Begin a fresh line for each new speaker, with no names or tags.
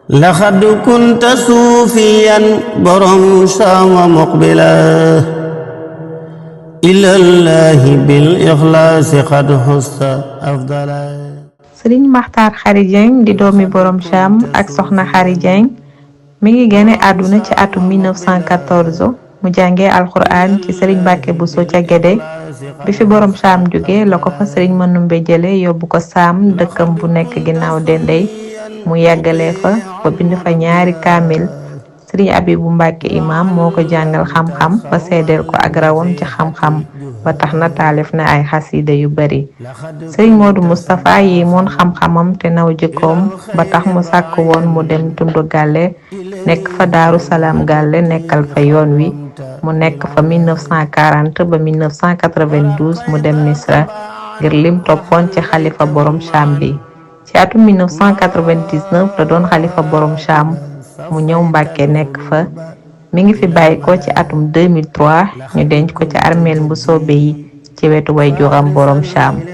لقد كنت صوفيا برم شام مقبلا إلى الله بالإخلاص قد حست أفضلا.
Sëriñ Maxtaar Xari Dieng di doomi borom Cham ak soxna Xari Dieng mi ngi génne àdduna ci atum 1914 mu jàngee alxuraan ci sëriñ Mbàkke Buso ca Gédé bi fi borom Cham jóge la ko fa sëriñ Manumbe jële yóbbu ko Saam dëkkam bu nekk ginnaaw Dendey mu yàggalee fa ba bind fa ñaari kaamil. sëriñ Abibu Mbàkke imam moo ko jàngal xam-xam ba seedeel ko ak rawam ci xam-xam ba tax na taalif na ay xasida yu bari. sëriñ Moodu Mustapha yi moon xam-xamam te naw jikkoom ba tax mu sàkk woon mu dem Tundu Gàlle nekk fa Daaru Salaam Gàlle nekkal fa yoon wi mu nekk fa 1940 ba 1992 mu dem Misra ngir lim toppoon ci xalifa borom Cham bi. ci atum 1999 la doon xalifa borom Cham mu ñëw Mbàkke nekk fa mi ngi fi bàyyi ko ci atum 2003 ñu denc ko ci armeel bu soobe yi ci wetu way juram borom Cham.